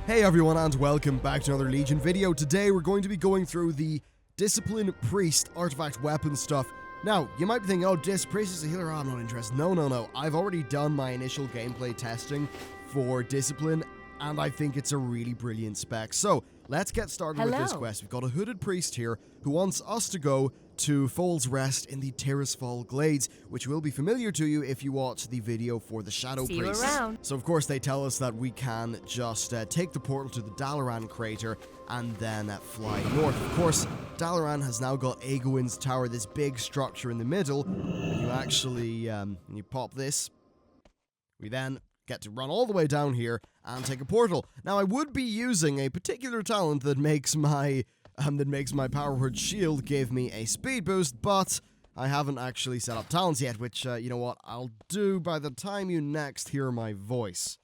Hey everyone, and welcome back to another Legion video. Today we're going to be going through the Discipline Priest artifact weapon stuff. Now, you might be thinking, oh, Priest is a healer, I'm not interested. No. I've already done my initial gameplay testing for Discipline, and I think it's a really brilliant spec. So, let's get started with this quest. We've got a hooded priest here who wants us to go to Foal's Rest in the Tirisfal Glades, which will be familiar to you if you watch the video for the Shadow See you Priests. around. So of course they tell us that we can just take the portal to the Dalaran crater and then fly north. Of course, Dalaran has now got Egwin's Tower, this big structure in the middle. When you actually when you pop this, we then get to run all the way down here and take a portal. Now I would be using a particular talent that makes my power word shield give me a speed boost, but I haven't actually set up talents yet, which, you know what, I'll do by the time you next hear my voice.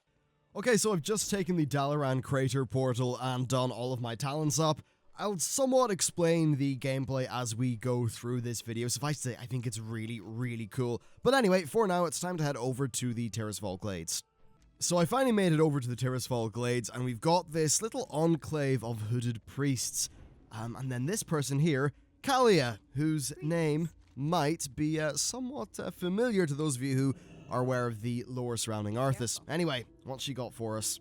Okay, so I've just taken the Dalaran Crater portal and done all of my talents up. I'll somewhat explain the gameplay as we go through this video. Suffice to say, I think it's really, really cool. But anyway, for now, it's time to head over to the Tirisfal Glades. So I finally made it over to the Tirisfal Glades, and we've got this little enclave of hooded priests. And then this person here, Kalia, whose name might be somewhat familiar to those of you who are aware of the lore surrounding Arthas. Anyway, what's she got for us?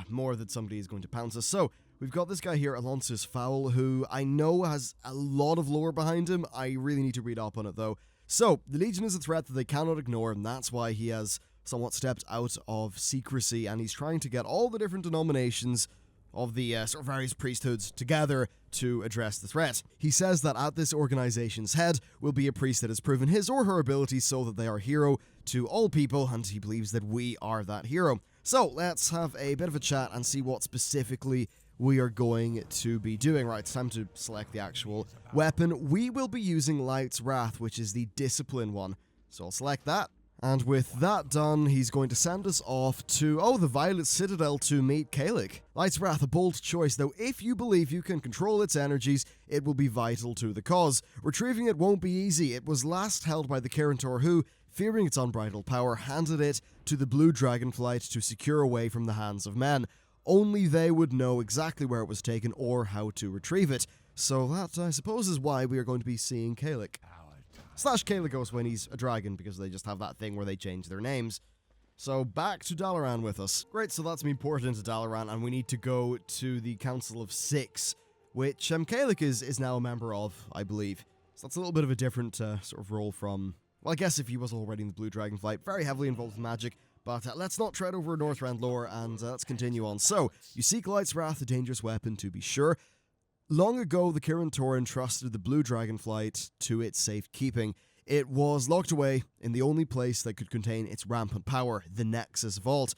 More that somebody is going to pounce us. So, we've got this guy here, Alonsus Fowl, who I know has a lot of lore behind him. I really need to read up on it, though. So, the Legion is a threat that they cannot ignore, and that's why he has somewhat stepped out of secrecy, and he's trying to get all the different denominations of the sort of various priesthoods together to address the threat. He says that at this organization's head will be a priest that has proven his or her ability so that they are hero to all people, and he believes that we are that hero. So let's have a bit of a chat and see what specifically we are going to be doing. Right, it's time to select the actual weapon. We will be using Light's Wrath, which is the discipline one. So I'll select that. And with that done, he's going to send us off to, the Violet Citadel to meet Kalik. Light's Wrath, a bold choice, though if you believe you can control its energies, it will be vital to the cause. Retrieving it won't be easy. It was last held by the Kirintor who, fearing its unbridled power, handed it to the Blue Dragonflight to secure away from the hands of men. Only they would know exactly where it was taken or how to retrieve it. So that, I suppose, is why we are going to be seeing Kalik. Slash Kalikos when he's a dragon, because they just have that thing where they change their names. So back to Dalaran with us. Great, so that's me ported into Dalaran, and we need to go to the Council of Six, which Kalik is now a member of, I believe. So that's a little bit of a different sort of role from, well, I guess if he was already in the Blue Dragonflight, very heavily involved in magic, but let's not tread over Northrend lore, and let's continue on. So, you seek Light's Wrath, a dangerous weapon to be sure. Long ago, the Kirintor entrusted the Blue Dragonflight to its safekeeping. It was locked away in the only place that could contain its rampant power, the Nexus Vault.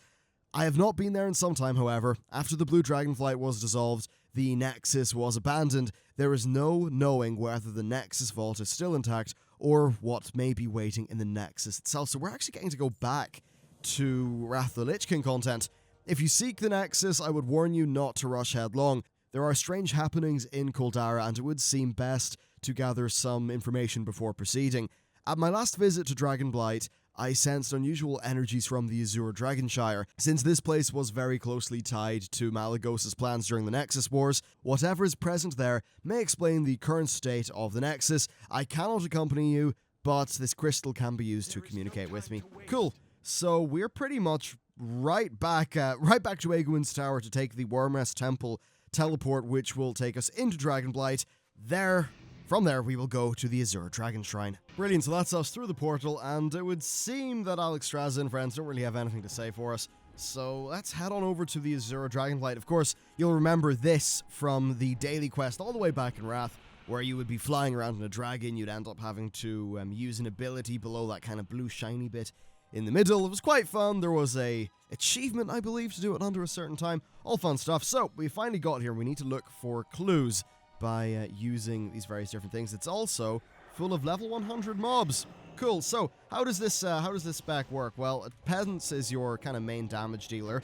I have not been there in some time, however. After the Blue Dragonflight was dissolved, the Nexus was abandoned. There is no knowing whether the Nexus Vault is still intact or what may be waiting in the Nexus itself. So we're actually getting to go back to Wrath the Lich King content. If you seek the Nexus, I would warn you not to rush headlong. There are strange happenings in Kuldara, and it would seem best to gather some information before proceeding. At my last visit to Dragonblight, I sensed unusual energies from the Azure Dragonshire. Since this place was very closely tied to Malagos's plans during the Nexus Wars, whatever is present there may explain the current state of the Nexus. I cannot accompany you, but this crystal can be used to communicate with me. Cool. So we're pretty much right back to Egwin's Tower to take the Wormrest Temple teleport, which will take us into Dragonblight. From there, we will go to the Azure Dragon Shrine. Brilliant, so that's us through the portal, and it would seem that Alexstrasza and friends don't really have anything to say for us. So let's head on over to the Azure Dragonflight. Of course, you'll remember this from the daily quest all the way back in Wrath, where you would be flying around in a dragon. You'd end up having to use an ability below that kind of blue shiny bit in the middle. It was quite fun. There was a achievement, I believe, to do it under a certain time. All fun stuff. So we finally got here. We need to look for clues by using these various different things. It's also full of level 100 mobs. Cool. So how does this spec work? Well, Peasants is your kind of main damage dealer.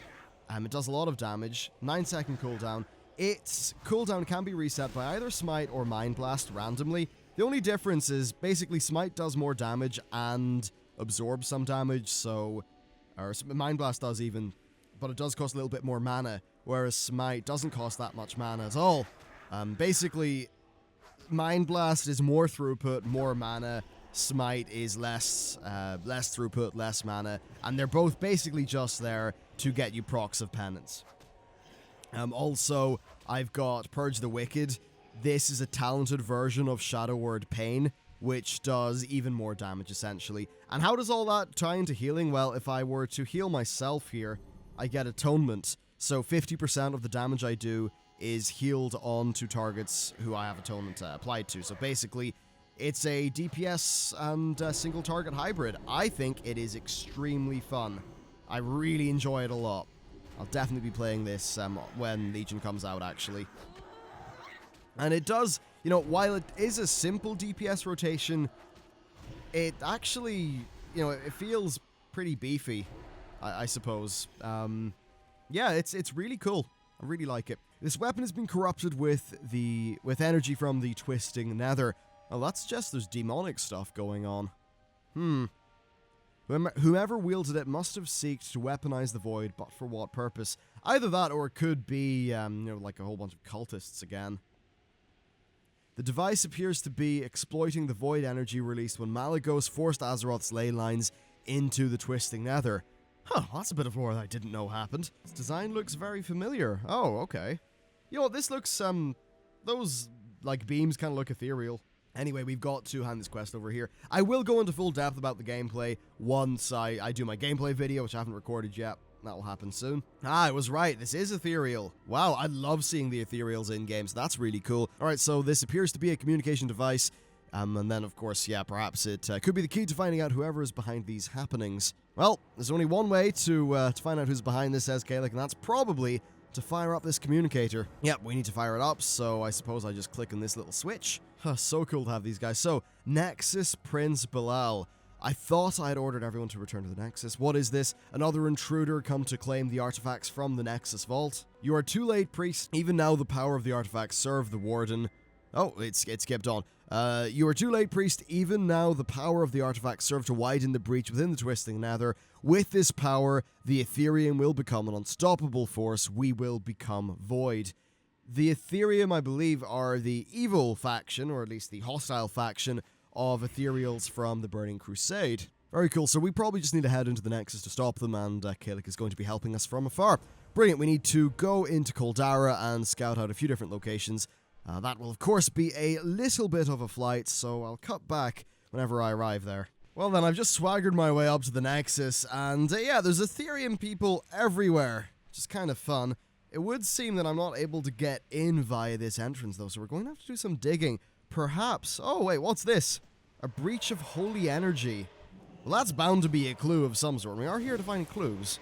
It does a lot of damage. 9-second cooldown. Its cooldown can be reset by either Smite or Mind Blast randomly. The only difference is basically Smite does more damage and absorbs some damage, so... or Mind Blast does even but it does cost a little bit more mana, whereas Smite doesn't cost that much mana at all. Basically, Mind Blast is more throughput, more mana. Smite is less throughput, less mana, and they're both basically just there to get you procs of penance. Also, I've got Purge the Wicked. This is a talented version of Shadow Word Pain, which does even more damage, essentially. And how does all that tie into healing? Well, if I were to heal myself here, I get Atonement. So 50% of the damage I do is healed onto targets who I have Atonement applied to. So basically, it's a DPS and single target hybrid. I think it is extremely fun. I really enjoy it a lot. I'll definitely be playing this when Legion comes out, actually. And it does, you know, while it is a simple DPS rotation, it actually, you know, it feels pretty beefy, I suppose. Yeah, it's really cool. I really like it. This weapon has been corrupted with energy from the Twisting Nether. Oh, that suggests there's demonic stuff going on. Whoever wielded it must have sought to weaponize the void, but for what purpose? Either that, or it could be, you know, like a whole bunch of cultists again. The device appears to be exploiting the void energy released when Malygos forced Azeroth's ley lines into the Twisting Nether. Huh, that's a bit of lore that I didn't know happened. Its design looks very familiar. Oh, okay. You know what, this looks, those, like, beams kind of look ethereal. Anyway, we've got to hand this quest over here. I will go into full depth about the gameplay once I do my gameplay video, which I haven't recorded yet. That will happen soon. Ah, I was right. This is ethereal. Wow, I love seeing the ethereals in games. That's really cool. All right, so this appears to be a communication device. And then, of course, yeah, perhaps it could be the key to finding out whoever is behind these happenings. Well, there's only one way to find out who's behind this, says Kalik, and that's probably to fire up this communicator. Yep, we need to fire it up, so I suppose I just click on this little switch. So cool to have these guys. So, Nexus Prince Bilal. I thought I had ordered everyone to return to the Nexus. What is this? Another intruder come to claim the artifacts from the Nexus Vault. You are too late, priest. Even now, the power of the artifacts serve the Warden. Oh, it skipped on. You are too late, priest. Even now, the power of the artifacts serve to widen the breach within the Twisting Nether. With this power, the Ethereum will become an unstoppable force. We will become void. The Ethereum, I believe, are the evil faction, or at least the hostile faction, of Ethereals from the Burning Crusade. Very cool, so we probably just need to head into the Nexus to stop them, and Kalik is going to be helping us from afar. Brilliant, we need to go into Koldara and scout out a few different locations. That will, of course, be a little bit of a flight, so I'll cut back whenever I arrive there. Well then, I've just swaggered my way up to the Nexus, and yeah, there's Ethereum people everywhere, which is kind of fun. It would seem that I'm not able to get in via this entrance, though, so we're going to have to do some digging. Perhaps... Oh, wait, what's this? A breach of holy energy. Well, that's bound to be a clue of some sort. We are here to find clues.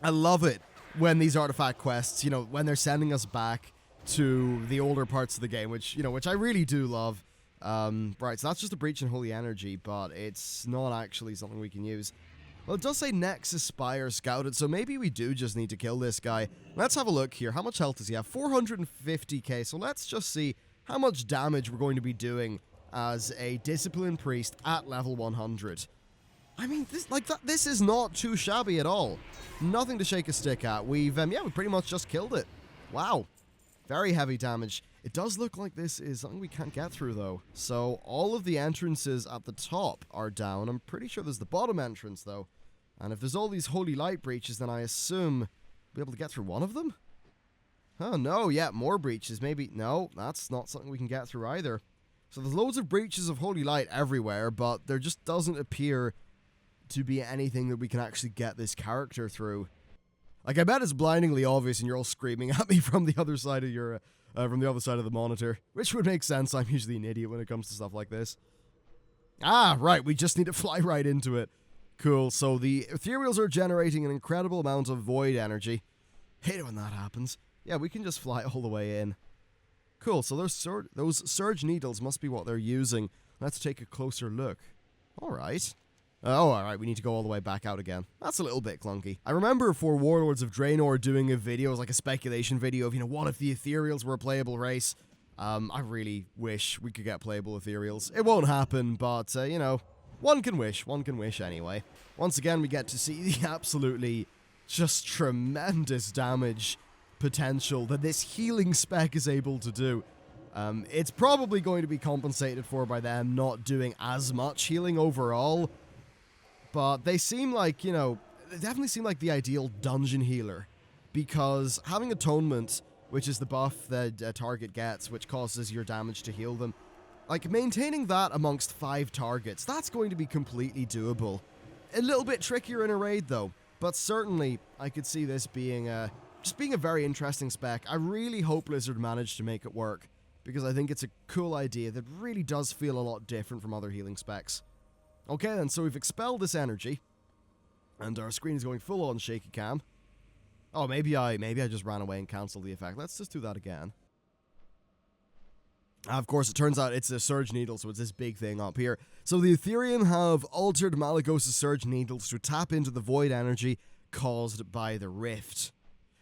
I love it when these artifact quests, you know, when they're sending us back to the older parts of the game, which I really do love. Right, so that's just a breach in holy energy, but it's not actually something we can use. Well, it does say Nexus Spire scouted, so maybe we do just need to kill this guy. Let's have a look here. How much health does he have? 450k, so let's just see how much damage we're going to be doing as a Disciplined Priest at level 100. I mean, this is not too shabby at all. Nothing to shake a stick at. We've pretty much just killed it. Wow. Very heavy damage. It does look like this is something we can't get through, though. So, all of the entrances at the top are down. I'm pretty sure there's the bottom entrance, though. And if there's all these holy light breaches, then I assume we'll be able to get through one of them? Oh, no, yeah, more breaches. Maybe, no, that's not something we can get through either. So there's loads of breaches of holy light everywhere, but there just doesn't appear to be anything that we can actually get this character through. Like, I bet it's blindingly obvious and you're all screaming at me from the other side of your, from the other side of the monitor. Which would make sense, I'm usually an idiot when it comes to stuff like this. Ah, right, we just need to fly right into it. Cool, so the ethereals are generating an incredible amount of void energy. Hate it when that happens. Yeah, we can just fly all the way in. Cool, so those surge needles must be what they're using. Let's take a closer look. Alright. Oh, alright, we need to go all the way back out again. That's a little bit clunky. I remember for Warlords of Draenor doing a video, it was like a speculation video of, what if the ethereals were a playable race? I really wish we could get playable ethereals. It won't happen, but, one can wish anyway. Once again, we get to see the absolutely just tremendous damage potential that this healing spec is able to do. It's probably going to be compensated for by them not doing as much healing overall, but they seem like, you know, they definitely seem like the ideal dungeon healer, because having Atonement, which is the buff that a target gets, which causes your damage to heal them, like, maintaining that amongst 5 targets, that's going to be completely doable. A little bit trickier in a raid, though, but certainly I could see this being just being a very interesting spec. I really hope Blizzard managed to make it work, because I think it's a cool idea that really does feel a lot different from other healing specs. Okay then, so we've expelled this energy, and our screen is going full on shaky cam. Oh, maybe I just ran away and cancelled the effect. Let's just do that again. Of course, it turns out it's a Surge Needle, so it's this big thing up here. So the Ethereum have altered Malygos' Surge Needles to tap into the void energy caused by the Rift.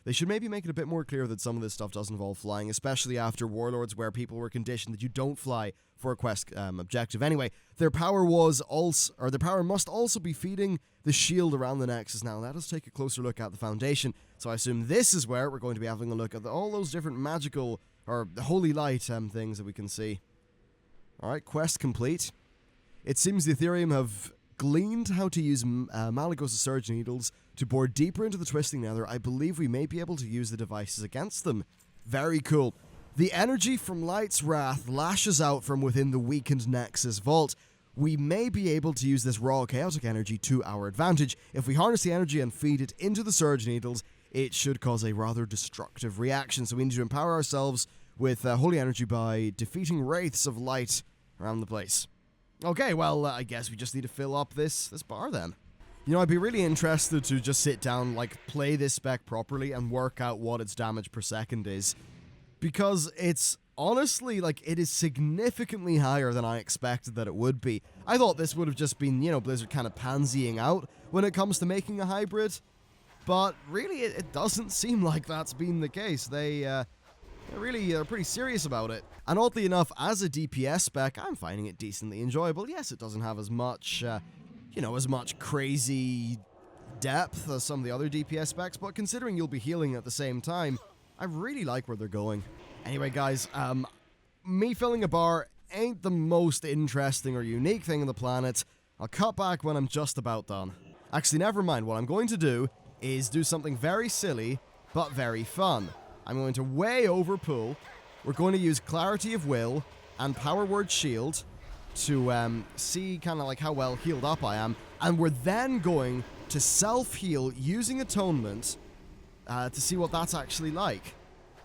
They should maybe make it a bit more clear that some of this stuff does involve flying, especially after Warlords, where people were conditioned that you don't fly for a quest objective. Anyway, their power must also be feeding the shield around the Nexus. Now, let us take a closer look at the Foundation. So I assume this is where we're going to be having a look at all those different magical or holy light things that we can see. Alright, quest complete. It seems the Ethereum have gleaned how to use Malygos' Surge Needles to bore deeper into the Twisting Nether. I believe we may be able to use the devices against them. Very cool. The energy from Light's Wrath lashes out from within the weakened Nexus Vault. We may be able to use this raw chaotic energy to our advantage. If we harness the energy and feed it into the Surge Needles, it should cause a rather destructive reaction. So we need to empower ourselves with holy energy by defeating wraiths of light around the place. Okay, well, I guess we just need to fill up this bar then. You know, I'd be really interested to just sit down, like, play this spec properly and work out what its damage per second is. Because it's honestly, like, it is significantly higher than I expected that it would be. I thought this would have just been, you know, Blizzard kind of pansying out when it comes to making a hybrid. But really, it doesn't seem like that's been the case. They're pretty serious about it. And oddly enough, as a DPS spec, I'm finding it decently enjoyable. Yes, it doesn't have as much, as much crazy depth as some of the other DPS specs, but considering you'll be healing at the same time, I really like where they're going. Anyway, guys, me filling a bar ain't the most interesting or unique thing on the planet. I'll cut back when I'm just about done. Actually, never mind. What I'm going to do is do something very silly, but very fun. I'm going to way overpull. We're going to use Clarity of Will and Power Word Shield to see kind of like how well healed up I am. And we're then going to self-heal using Atonement to see what that's actually like.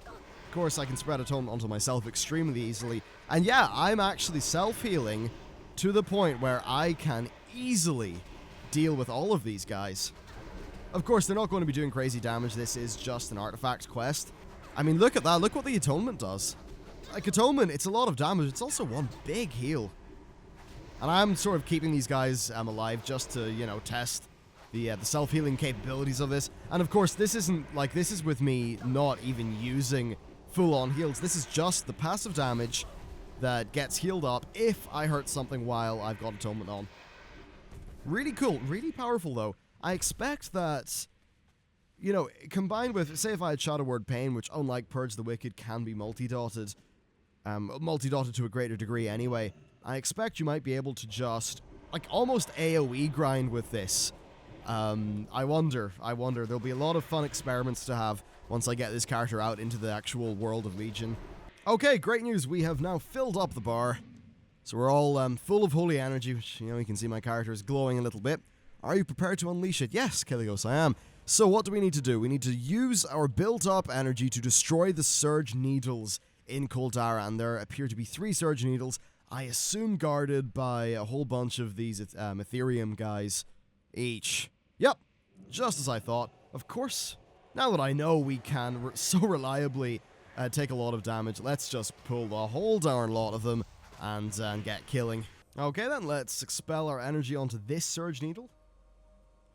Of course, I can spread Atonement onto myself extremely easily. And yeah, I'm actually self-healing to the point where I can easily deal with all of these guys. Of course, they're not going to be doing crazy damage. This is just an artifact quest. I mean, look at that. Look what the Atonement does. Like, Atonement, it's a lot of damage. It's also one big heal. And I'm sort of keeping these guys alive just to, you know, test the self-healing capabilities of this. And of course, this isn't, like, this is with me not even using full-on heals. This is just the passive damage that gets healed up if I hurt something while I've got Atonement on. Really cool. Really powerful, though. I expect that, you know, combined with, say if I had Shadow Word Pain, which unlike Purge the Wicked can be multi-dotted to a greater degree anyway, I expect you might be able to just, like, almost AoE grind with this. I wonder. There'll be a lot of fun experiments to have once I get this character out into the actual world of Legion. Okay, great news. We have now filled up the bar. So we're all full of holy energy, which, you know, you can see my character is glowing a little bit. Are you prepared to unleash it? Yes, Kilios, I am. So what do we need to do? We need to use our built-up energy to destroy the Surge Needles in Koldara, and there appear to be 3 Surge Needles, I assume guarded by a whole bunch of these Ethereum guys each. Yep, just as I thought. Of course, now that I know we can so reliably take a lot of damage, let's just pull the whole darn lot of them and get killing. Okay then, let's expel our energy onto this Surge Needle.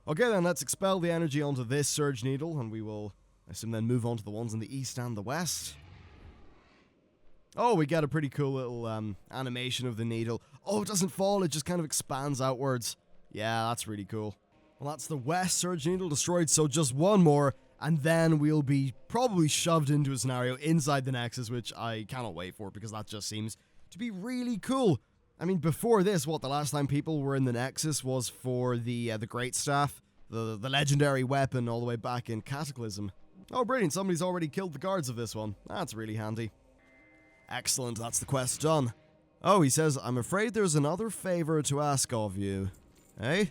Okay then, let's expel the energy onto this Surge Needle, and we will, I assume, then move on to the ones in the east and the west. Oh, we get a pretty cool little animation of the needle. Oh, it doesn't fall, it just kind of expands outwards. Yeah, that's really cool. Well, that's the West Surge Needle destroyed, so just one more, and then we'll be probably shoved into a scenario inside the Nexus, which I cannot wait for, because that just seems to be really cool. I mean, before this, the last time people were in the Nexus was for the Great Staff, the legendary weapon all the way back in Cataclysm. Oh, brilliant, somebody's already killed the guards of this one. That's really handy. Excellent, that's the quest done. Oh, he says, I'm afraid there's another favor to ask of you. Eh?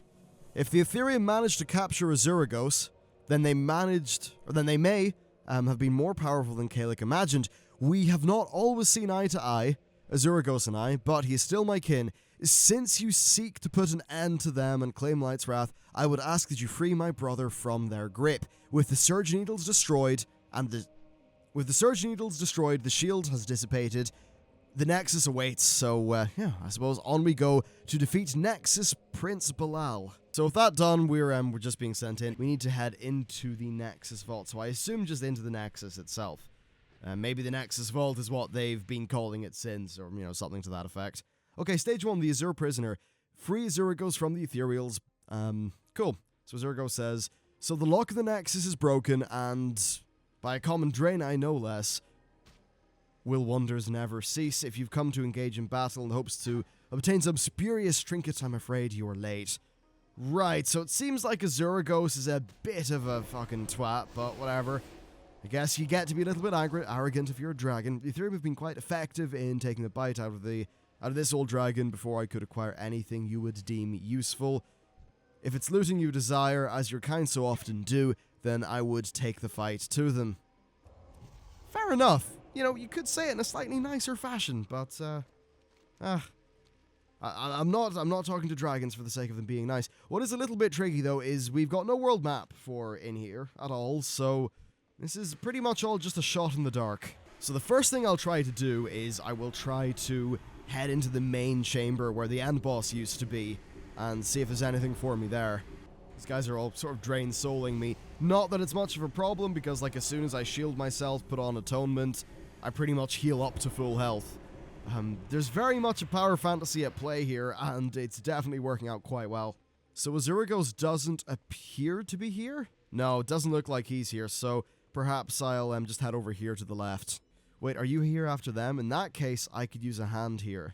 If the Ethereum managed to capture Azuragos, then they may have been more powerful than Kalik imagined. We have not always seen eye to eye, Azuragos and I, but he is still my kin. Since you seek to put an end to them and claim Light's Wrath, I would ask that you free my brother from their grip. With the Surge Needles destroyed, the shield has dissipated. The Nexus awaits, so yeah, I suppose on we go to defeat Nexus Prince Bilal. So with that done, we're just being sent in. We need to head into the Nexus Vault, so I assume just into the Nexus itself. Maybe the Nexus Vault is what they've been calling it since, or, something to that effect. Okay, stage 1, the Azure Prisoner. Free Azuragos from the Ethereals. Cool. So Azuragos says, so the lock of the Nexus is broken, and by a common Draenei, no less, will wonders never cease. If you've come to engage in battle in hopes to obtain some spurious trinkets, I'm afraid you are late. Right, so it seems like Azuragos is a bit of a fucking twat, but whatever. I guess you get to be a little bit arrogant if you're a dragon. The Ethereum have been quite effective in taking the bite out of this old dragon before I could acquire anything you would deem useful. If it's looting you desire, as your kind so often do, then I would take the fight to them. Fair enough. You could say it in a slightly nicer fashion, but, I'm not talking to dragons for the sake of them being nice. What is a little bit tricky, though, is we've got no world map for in here at all, so this is pretty much all just a shot in the dark. So the first thing I'll try to do is I will try to head into the main chamber where the end boss used to be and see if there's anything for me there. These guys are all sort of drain souling me. Not that it's much of a problem, because as soon as I shield myself, put on Atonement, I pretty much heal up to full health. There's very much a power fantasy at play here, and it's definitely working out quite well. So Azuragos doesn't appear to be here? No, it doesn't look like he's here, so perhaps I'll just head over here to the left. Wait, are you here after them? In that case, I could use a hand here.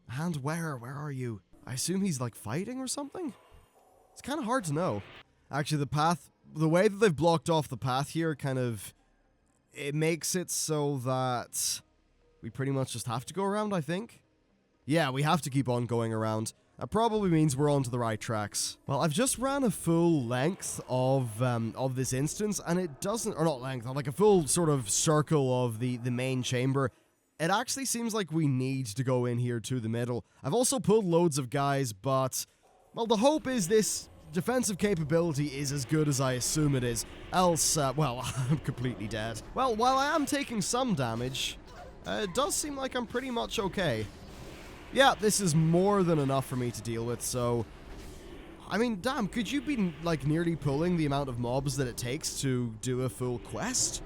A hand where? Where are you? I assume he's fighting or something? It's kind of hard to know. Actually, the way that they've blocked off the path here it makes it so that we pretty much just have to go around, I think. Yeah, we have to keep on going around. That probably means we're onto the right tracks. Well, I've just ran a full length of this instance, and it doesn't, or not length, like a full sort of circle of the main chamber. It actually seems like we need to go in here to the middle. I've also pulled loads of guys, but, well, the hope is this defensive capability is as good as I assume it is. Else, well, I'm completely dead. Well, while I am taking some damage, it does seem like I'm pretty much okay. Yeah, this is more than enough for me to deal with, so... I mean, damn, could you be, nearly pulling the amount of mobs that it takes to do a full quest?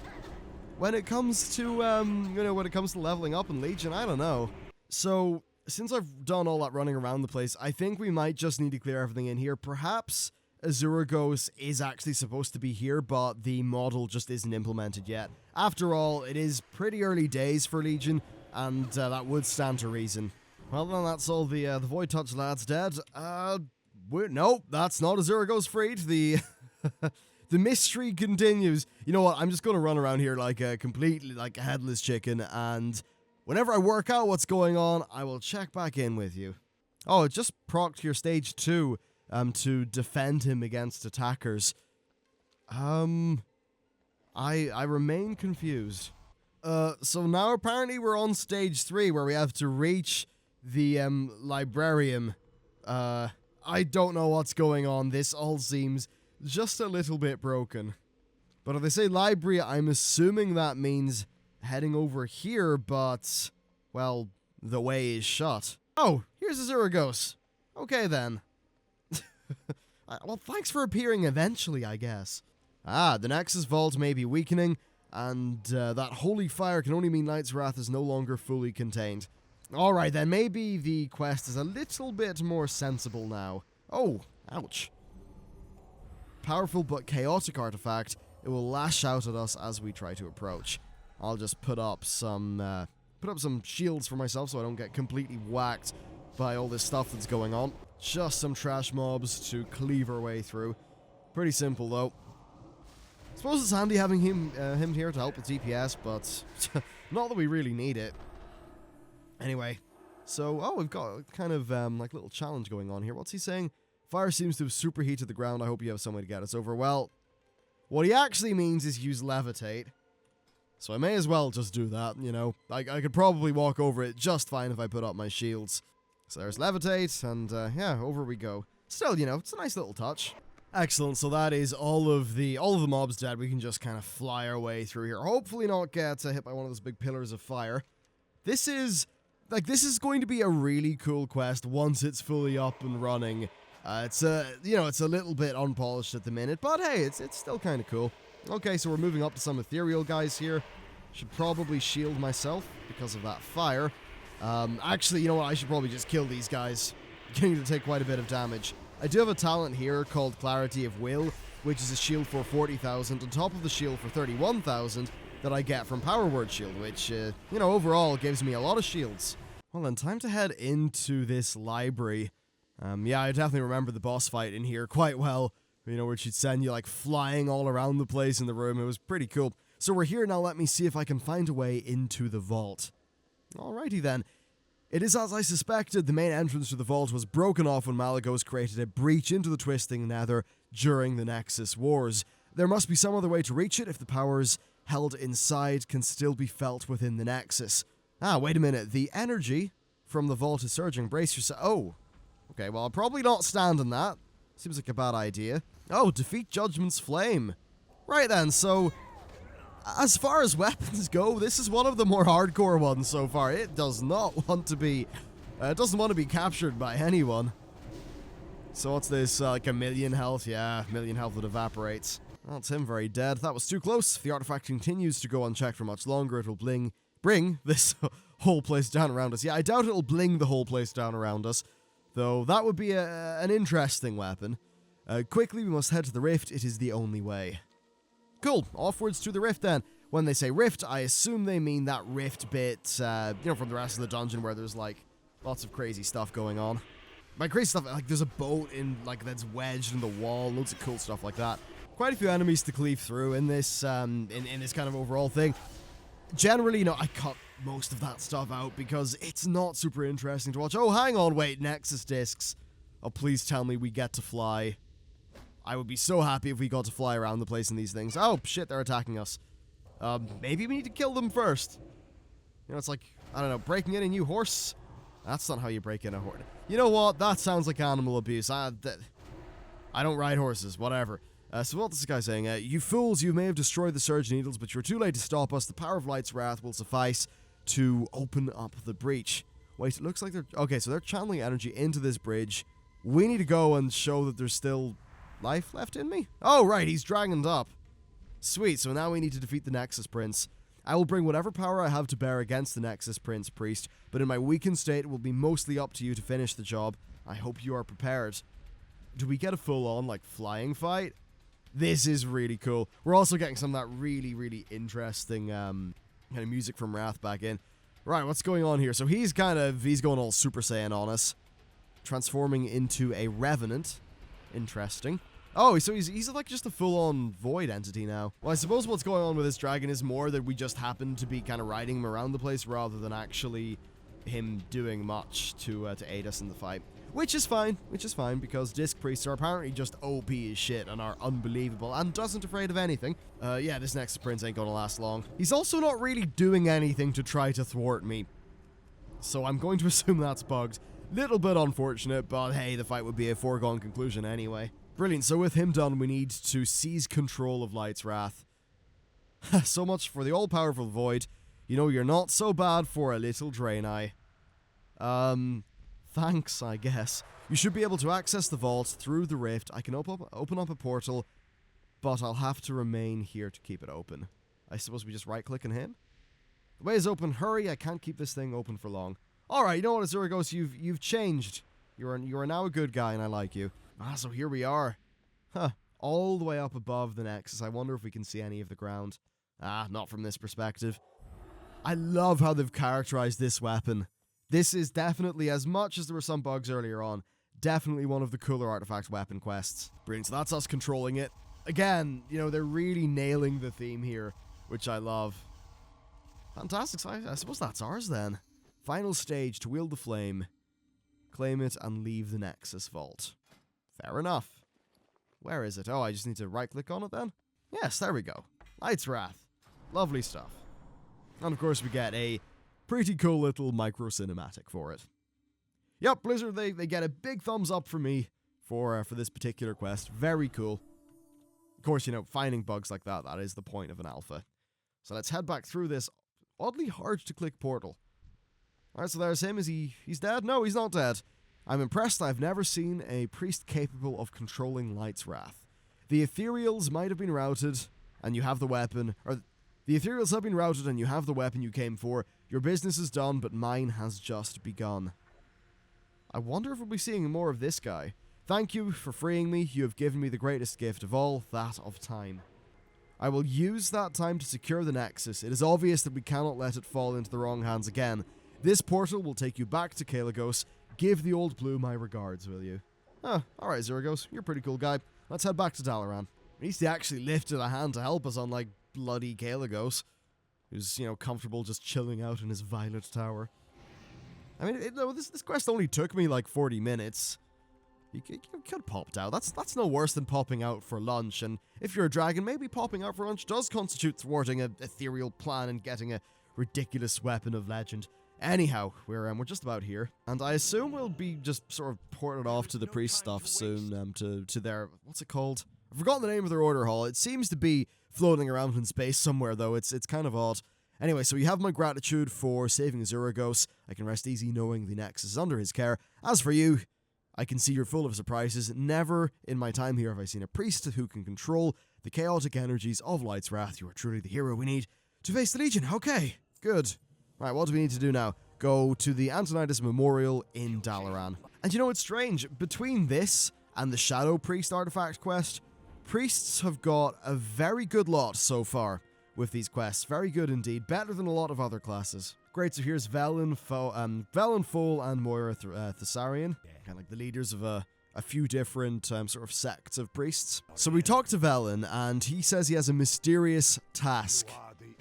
When it comes to, when it comes to leveling up in Legion, I don't know. So, since I've done all that running around the place, I think we might just need to clear everything in here. Perhaps Azuragos is actually supposed to be here, but the model just isn't implemented yet. After all, it is pretty early days for Legion, and that would stand to reason. Well, then that's all the Void Touch lad's dead. Nope, that's not Azuragos freed. The mystery continues. You know what, I'm just going to run around here completely like a headless chicken, and whenever I work out what's going on, I will check back in with you. Oh, it just procced your stage 2 to defend him against attackers. I remain confused. So now apparently we're on stage 3 where we have to reach the librarium. I don't know what's going on. This all seems just a little bit broken. But if they say library, I'm assuming that means heading over here, but, well, the way is shut. Oh, here's Azuragos. Okay, then. Well, thanks for appearing eventually, I guess. Ah, the Nexus Vault may be weakening, and that holy fire can only mean Light's Wrath is no longer fully contained. Alright, then maybe the quest is a little bit more sensible now. Oh, ouch. powerful but chaotic artifact. It will lash out at us as we try to approach. I'll just put up some shields for myself so I don't get completely whacked by all this stuff that's going on. Just some trash mobs to cleave our way through. Pretty simple though. I suppose it's handy having him here to help with DPS, but not that we really need it. Anyway, so we've got a kind of like little challenge going on here. What's he saying? Fire seems to have superheated the ground. I hope you have some way to get us over. Well, what he actually means is use levitate. So I may as well just do that, you know. I could probably walk over it just fine if I put up my shields. So there's levitate, and yeah, over we go. Still, you know, it's a nice little touch. Excellent, so that is all of the mobs dead. We can just kind of fly our way through here. Hopefully not get hit by one of those big pillars of fire. This is going to be a really cool quest once it's fully up and running. It's a little bit unpolished at the minute, but hey, it's still kind of cool. Okay, so we're moving up to some ethereal guys here. Should probably shield myself because of that fire. Actually, you know what? I should probably just kill these guys. Getting to take quite a bit of damage. I do have a talent here called Clarity of Will, which is a shield for 40,000 on top of the shield for 31,000 that I get from Power Word Shield, which, you know, overall gives me a lot of shields. Well then, time to head into this library. Yeah, I definitely remember the boss fight in here quite well. You know, where she'd send you, like, flying all around the place in the room. It was pretty cool. So we're here now. Let me see if I can find a way into the vault. Alrighty then. It is as I suspected. The main entrance to the vault was broken off when Malygos created a breach into the Twisting Nether during the Nexus Wars. There must be some other way to reach it if the powers held inside can still be felt within the Nexus. Ah, wait a minute. The energy from the vault is surging. Brace yourself. Oh. Okay, well, I'll probably not stand in that. Seems like a bad idea. Oh, defeat Judgment's Flame. Right then, so as far as weapons go, this is one of the more hardcore ones so far. It does not want to be, doesn't want to be captured by anyone. So what's this, like 1,000,000 health? Yeah, 1,000,000 health that evaporates. Well, it's him very dead. That was too close. If the artifact continues to go unchecked for much longer, it will bring this whole place down around us. Yeah, I doubt it'll bling the whole place down around us, though that would be an interesting weapon. Quickly, we must head to the rift. It is the only way. Cool. Offwards to the rift then. When they say rift, I assume they mean that rift bit, you know, from the rest of the dungeon where there's, like, lots of crazy stuff going on. By crazy stuff, like, there's a boat in, like, that's wedged in the wall. Loads of cool stuff like that. Quite a few enemies to cleave through in this, in this kind of overall thing. Generally, you know, I cut most of that stuff out because it's not super interesting to watch. Oh, hang on, wait, Nexus discs. Oh, please tell me we get to fly. I would be so happy if we got to fly around the place in these things. Oh, shit, they're attacking us. Maybe we need to kill them first. You know, it's like, I don't know, breaking in a new horse? That's not how you break in a horse. You know what? That sounds like animal abuse. I don't ride horses, whatever. So what's this guy saying? You fools, you may have destroyed the Surge Needles, but you're too late to stop us. The power of Light's Wrath will suffice to open up the breach. Wait, it looks like they're... Okay, so they're channeling energy into this bridge. We need to go and show that there's still life left in me. Oh, right, he's dragoned up. Sweet, so now we need to defeat the Nexus Prince. I will bring whatever power I have to bear against the Nexus Prince Priest, but in my weakened state, it will be mostly up to you to finish the job. I hope you are prepared. Do we get a full-on, like, flying fight? This is really cool. We're also getting some of that really, really interesting kind of music from Wrath back in. Right, what's going on here? So he's going all Super Saiyan on us. Transforming into a Revenant. Interesting. Oh, so he's like just a full-on void entity now. Well, I suppose what's going on with this dragon is more that we just happen to be kind of riding him around the place rather than actually him doing much to aid us in the fight. Which is fine, because Disc Priests are apparently just OP as shit and are unbelievable and doesn't afraid of anything. Yeah, this Nexus Prince ain't gonna last long. He's also not really doing anything to try to thwart me. So I'm going to assume that's bugged. Little bit unfortunate, but hey, the fight would be a foregone conclusion anyway. Brilliant, so with him done, we need to seize control of Light's Wrath. So much for the all-powerful Void. You know, you're not so bad for a little Draenei. Thanks, I guess. You should be able to access the vault through the rift. I can open up a portal, but I'll have to remain here to keep it open. I suppose we just right-click and hit? The way is open. Hurry, I can't keep this thing open for long. Alright, you know what, Azuragos, you've changed. You are now a good guy, and I like you. Ah, so here we are. Huh, all the way up above the Nexus. I wonder if we can see any of the ground. Ah, not from this perspective. I love how they've characterized this weapon. This is definitely, as much as there were some bugs earlier on, definitely one of the cooler artifact weapon quests. Brilliant, so that's us controlling it. Again, you know, they're really nailing the theme here, which I love. Fantastic, so I suppose that's ours then. Final stage, to wield the flame, claim it, and leave the Nexus Vault. Fair enough. Where is it? Oh, I just need to right-click on it then? Yes, there we go. Light's Wrath. Lovely stuff. And of course we get a pretty cool little micro-cinematic for it. Yep, Blizzard, they get a big thumbs up from me for this particular quest. Very cool. Of course, you know, finding bugs like that is the point of an alpha. So let's head back through this oddly hard-to-click portal. Alright, so there's him. Is he's dead? No, he's not dead. I'm impressed. I've never seen a priest capable of controlling Light's Wrath. The Ethereals might have been routed, and you have the weapon, or the Ethereals have been routed and you have the weapon you came for. Your business is done, but mine has just begun. I wonder if we'll be seeing more of this guy. Thank you for freeing me. You have given me the greatest gift of all, that of time. I will use that time to secure the Nexus. It is obvious that we cannot let it fall into the wrong hands again. This portal will take you back to Kalagos. Give the old blue my regards, will you? Ah, alright, Zeragos. You're a pretty cool guy. Let's head back to Dalaran. At least he actually lifted a hand to help us, unlike bloody Kalagos, who's, you know, comfortable just chilling out in his violet tower. I mean, this quest only took me like 40 minutes. You could have popped out. That's no worse than popping out for lunch, and if you're a dragon, maybe popping out for lunch does constitute thwarting an ethereal plan and getting a ridiculous weapon of legend. Anyhow, we're just about here, and I assume we'll be just sort of ported off to the priest stuff soon, to their, what's it called? I've forgotten the name of their order hall. It seems to be floating around in space somewhere, though. It's kind of odd. Anyway, so you have my gratitude for saving Zeragos. I can rest easy knowing the Nexus is under his care. As for you, I can see you're full of surprises. Never in my time here have I seen a priest who can control the chaotic energies of Light's Wrath. You are truly the hero we need to face the Legion. Okay, good. Right, what do we need to do now? Go to the Antonidas Memorial in Dalaran. And you know, it's strange. Between this and the Shadow Priest artifact quest, priests have got a very good lot so far with these quests. Very good indeed. Better than a lot of other classes. Great, so here's Velen, Fol, and Moira Thessarian. Kind of like the leaders of a few different sort of sects of priests. So we talked to Velen, and he says he has a mysterious task.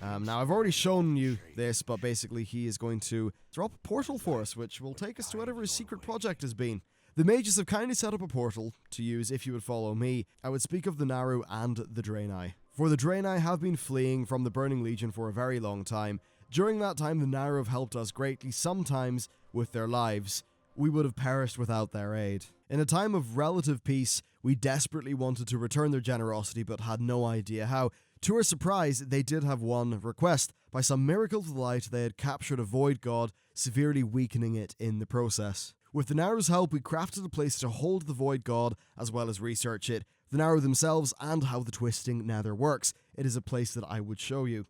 Now, I've already shown you this, but basically he is going to drop a portal for us, which will take us to whatever his secret project has been. The mages have kindly set up a portal to use if you would follow me. I would speak of the Naru and the Draenei. For the Draenei have been fleeing from the Burning Legion for a very long time. During that time, the Naru have helped us greatly, sometimes with their lives. We would have perished without their aid. In a time of relative peace, we desperately wanted to return their generosity, but had no idea how. To our surprise, they did have one request. By some miracle of the light, they had captured a void god, severely weakening it in the process. With the Naru's help, we crafted a place to hold the void god, as well as research it, the Naru themselves, and how the twisting nether works. It is a place that I would show you.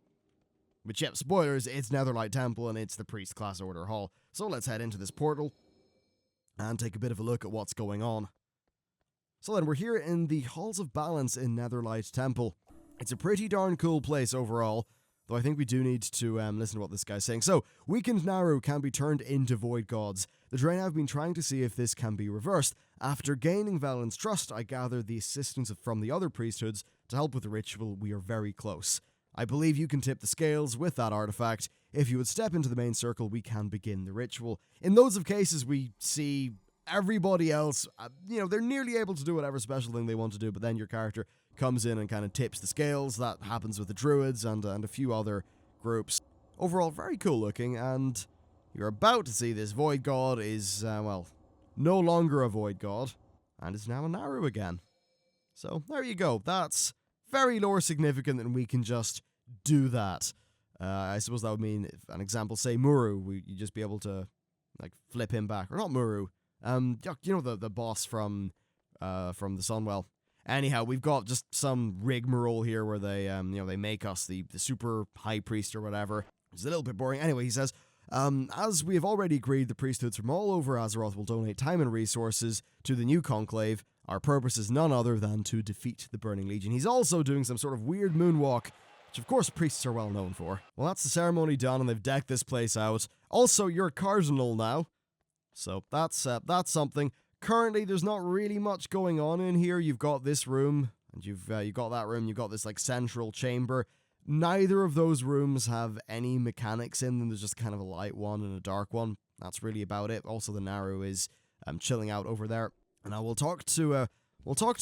But yep, spoilers, it's Netherlight Temple, and it's the Priest Class Order Hall. So let's head into this portal, and take a bit of a look at what's going on. So then, we're here in the Halls of Balance in Netherlight Temple. It's a pretty darn cool place overall, though I think we do need to listen to what this guy's saying. So, weakened Naru can be turned into void gods. The Draenei have been trying to see if this can be reversed. After gaining Velen's trust, I gathered the assistance from the other priesthoods to help with the ritual. We are very close. I believe you can tip the scales with that artifact. If you would step into the main circle, we can begin the ritual. In loads of cases, we see everybody else, they're nearly able to do whatever special thing they want to do, but then your character comes in and kind of tips the scales. That happens with the druids and a few other groups. Overall, very cool looking, and you're about to see this void god is, no longer a void god, and is now a Naru again. So, there you go. That's very lore significant, and we can just do that. I suppose that would mean, if an example, say Muru, you'd just be able to, flip him back. Or not Muru, the boss from the Sunwell. Anyhow, we've got just some rigmarole here where they make us the super high priest or whatever. It's a little bit boring. Anyway, he says, As we have already agreed, the priesthoods from all over Azeroth will donate time and resources to the new conclave. Our purpose is none other than to defeat the Burning Legion. He's also doing some sort of weird moonwalk, which of course priests are well known for. Well, that's the ceremony done, and they've decked this place out. Also, you're a cardinal now, so that's something. Currently, there's not really much going on in here. You've got this room, and you've got that room. You've got this like central chamber. Neither of those rooms have any mechanics in them. There's just kind of a light one and a dark one. That's really about it. Also, the Naru is chilling out over there. And now we'll talk to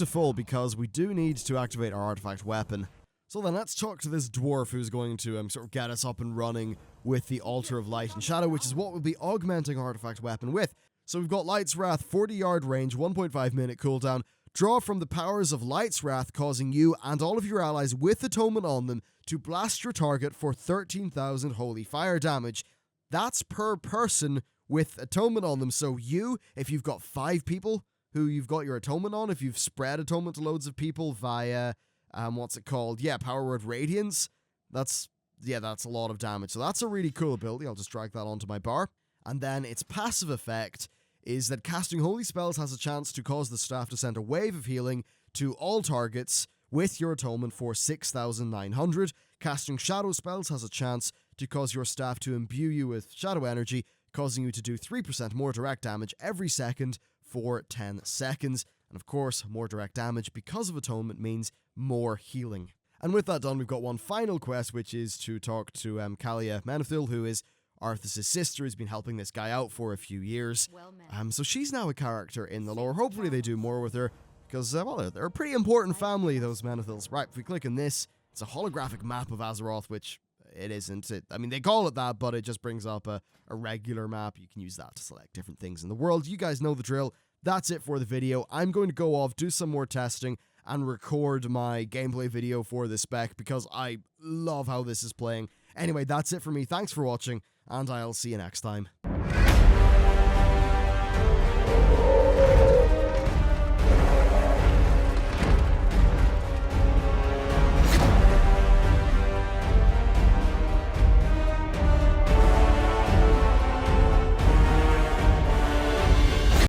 Full, because we do need to activate our artifact weapon. So then let's talk to this dwarf who's going to sort of get us up and running with the Altar of Light and Shadow, which is what we'll be augmenting our artifact weapon with. So we've got Light's Wrath, 40-yard range, 1.5 minute cooldown. Draw from the powers of Light's Wrath, causing you and all of your allies with Atonement on them to blast your target for 13,000 holy fire damage. That's per person with Atonement on them. So you, if you've got 5 people who you've got your Atonement on, if you've spread Atonement to loads of people via, what's it called? Yeah, Power Word Radiance. That's a lot of damage. So that's a really cool ability. I'll just drag that onto my bar. And then its passive effect is that casting holy spells has a chance to cause the staff to send a wave of healing to all targets with your Atonement for 6,900. Casting shadow spells has a chance to cause your staff to imbue you with shadow energy, causing you to do 3% more direct damage every second for 10 seconds. And of course, more direct damage because of Atonement means more healing. And with that done, we've got one final quest, which is to talk to Kalia Menethil, who is Arthas' sister, who's been helping this guy out for a few years. So she's now a character in the lore. Hopefully they do more with her, because, well, they're a pretty important family, those Menethils. Right, if we click on this, it's a holographic map of Azeroth, which it isn't. I mean, they call it that, but it just brings up a regular map. You can use that to select different things in the world. You guys know the drill. That's it for the video. I'm going to go off, do some more testing, and record my gameplay video for this spec, because I love how this is playing. Anyway, that's it for me. Thanks for watching, and I'll see you next time.